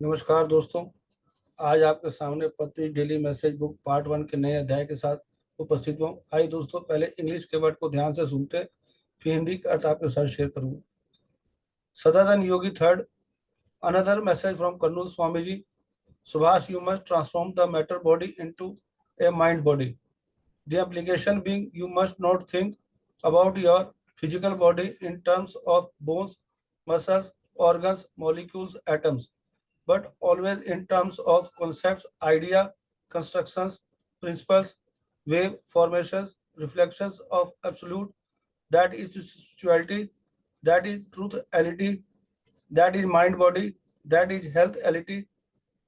नमस्कार दोस्तों। आज आपके सामने पत्री डेली मैसेज बुक पार्ट 1 के नए अध्याय के साथ उपस्थित हूँ। आइए दोस्तों, पहले इंग्लिश के वर्ड को ध्यान से सुनते हैं, फिर हिंदी का अर्थ आपके साथ शेयर करूंगा। Sadanand Yogi third, another message from Kurnool Swami ji. Subhash, you must transform the matter body into a mind body. The implication being you must not think about your physical body in terms of bones, muscles, organs, molecules, atoms, but always in terms of concepts, idea, constructions, principles, wave formations, reflections of absolute, that is spirituality, that is truth-ality, that is mind-body, that is health-ality,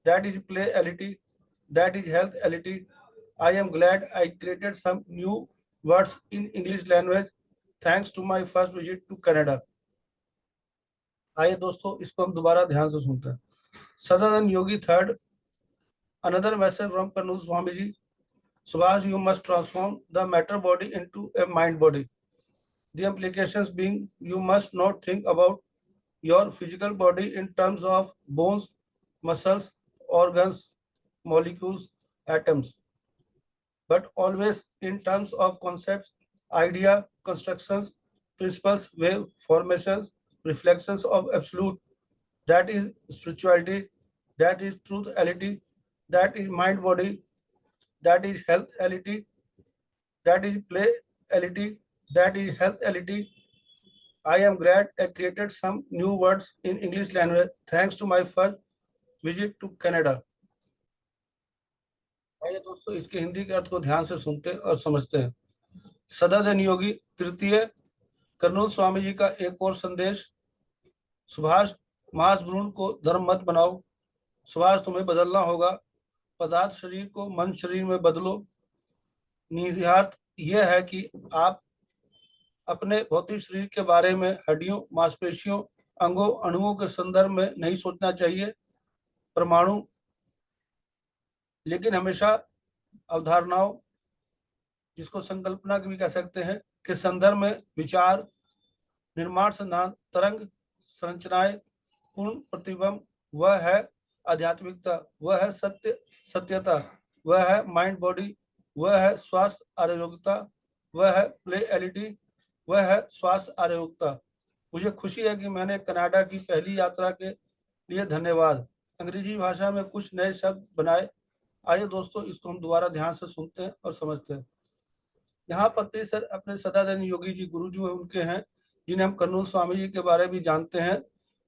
that is play-ality, that is health-ality. I am glad I created some new words in English language thanks to my first visit to Canada. आइए दोस्तों, इसको हम दोबारा ध्यान से सुनते हैं। Sadanand Yogi third, another message from Karnool Swamiji. Subhash, you must transform the matter body into a mind body. The implications being you must not think about your physical body in terms of bones, muscles, organs, molecules, atoms, but always in terms of concepts, idea, constructions, principles, wave formations, reflections of absolute, that is spirituality, that is truth-ality, that is mind-body, that is health-ality, that is play-ality, that is health-ality. I am glad I created some new words in English language thanks to my first visit to Canada. आइए दोस्तों, इसके हिंदी के अर्थ को ध्यान से सुनते और समझते हैं। सदानंद योगी तृतीय, कर्नूल स्वामी जी का एक और संदेश। सुभाष, मांस भ्रूण को धर्म मत बनाओ। सुभाष, तुम्हें बदलना होगा। पदार्थ शरीर को मन शरीर में बदलो। निहितार्थ यह है कि आप अपने भौतिक शरीर के बारे में हड्डियों, मांसपेशियों, अंगों, अणुओं के संदर्भ में नहीं सोचना चाहिए, परमाणु, लेकिन हमेशा अवधारणाओं, जिसको संकल्पना भी कह सकते हैं, के संदर्भ में विचार, निर्माण सिद्धांत, तरंग संरचनाएं, पूर्ण प्रतिबिंब, वह है आध्यात्मिकता, वह है सत्य सत्यता, वह है माइंड बॉडी, वह है स्वास्थ्य आरोग्यता, वह है प्लेएलिटी, वह है स्वास्थ्य आरोग्यता। मुझे खुशी है कि मैंने कनाडा की पहली यात्रा के लिए धन्यवाद। अंग्रेजी भाषा में कुछ नए शब्द बनाए। आइए दोस्तों, इसको हम दोबारा ध्यान से सुनते हैं और समझते हैं। यहाँ पत्री सर अपने सदानंद योगी जी गुरु जो उनके हैं, जिन्हें हम कर्नूल स्वामी जी के बारे में जानते हैं,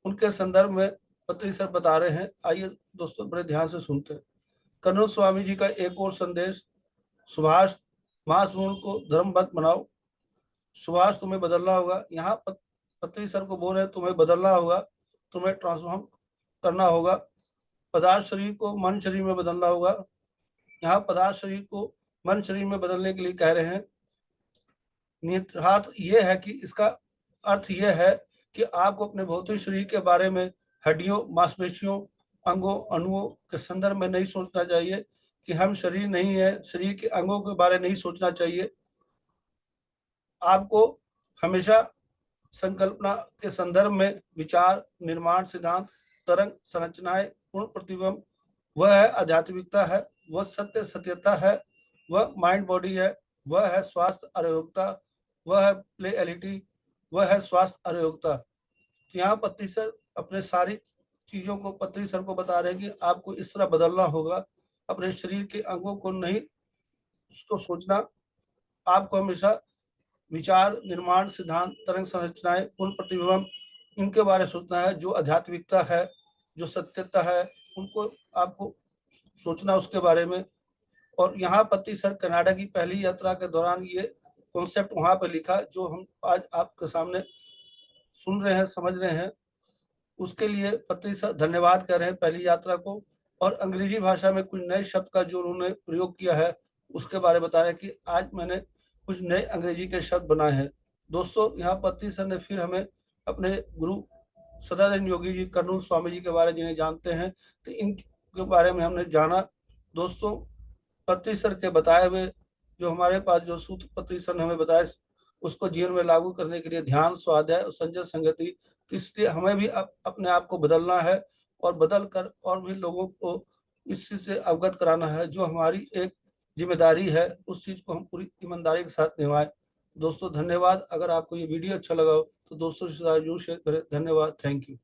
उनके संदर्भ में पत्री सर बता रहे हैं। आइए दोस्तों, बड़े ध्यान से सुनते हैं। कर्नूल स्वामी जी का एक और संदेश। सुभाष, मांस भ्रूण को धर्म मत बनाओ। सुभाष, तुम्हें बदलना होगा। यहाँ पत्री सर को बोल रहे हैं, तुम्हें बदलना होगा, तुम्हें ट्रांसफॉर्म करना होगा। पदार्थ शरीर को मन शरीर में बदलना होगा। यहाँ पदार्थ शरीर को मन शरीर में बदलने के लिए कह रहे हैं। निहितार्थ यह है कि इसका अर्थ यह है कि आपको अपने भौतिक शरीर के बारे में हड्डियों, मांसपेशियों, अंगों, अणुओं के संदर्भ में नहीं सोचना चाहिए कि हम शरीर नहीं है, शरीर के अंगों के बारे में नहीं सोचना चाहिए। आपको हमेशा संकल्पना के संदर्भ में विचार, निर्माण सिद्धांत, तरंग संरचनाएं, पूर्ण प्रतिबिंब, वह है आध्यात्मिकता है, वह सत्य सत्यता है, वह माइंड बॉडी है, वह है स्वास्थ्य आरोग्यता, वह है प्लेएलिटी, वह है स्वास्थ्य आरोग्यता। यहाँ पत्री सर अपने सारी चीजों को पत्री सर को बता रहे हैं कि आपको इस तरह बदलना होगा। अपने शरीर के अंगों को नहीं उसको सोचना, आपको हमेशा विचार, निर्माण सिद्धांत, तरंग संरचनाएं, पूर्ण प्रतिबिंब, इनके बारे में सोचना है। जो आध्यात्मिकता है, जो सत्यता है, उनको आपको सोचना उसके बारे में। और यहाँ पत्री सर कनाडा की पहली यात्रा के दौरान ये कॉन्सेप्ट वहां पर लिखा जो हम आज आपके सामने सुन रहे हैं, समझ रहे हैं। उसके लिए पत्री सर धन्यवाद कर रहे हैं पहली यात्रा को। और अंग्रेजी भाषा में कुछ नए शब्द का जो उन्होंने प्रयोग किया है उसके बारे में बता रहे हैं कि आज मैंने कुछ नए अंग्रेजी के शब्द बनाए हैं। दोस्तों, यहाँ पत्री सर ने फिर हमें अपने गुरु सदानंद योगी जी, कर्नूल स्वामी जी के बारे में जिन्हें जानते हैं, तो इनके बारे में हमने जाना। दोस्तों, पत्री सर के बताए हुए जो हमारे पास जो सूत्र पत्री सर ने हमें बताया, उसको जीवन में लागू करने के लिए ध्यान, स्वाध्याय और संजय संगति, तो इसलिए हमें भी अपने आप को बदलना है और बदल कर और भी लोगों को इस चीज से अवगत कराना है। जो हमारी एक जिम्मेदारी है, उस चीज को हम पूरी ईमानदारी के साथ निभाएं। दोस्तों धन्यवाद। अगर आपको ये वीडियो अच्छा लगा हो तो दोस्तों के साथ जरूर शेयर करें। धन्यवाद। Thank you.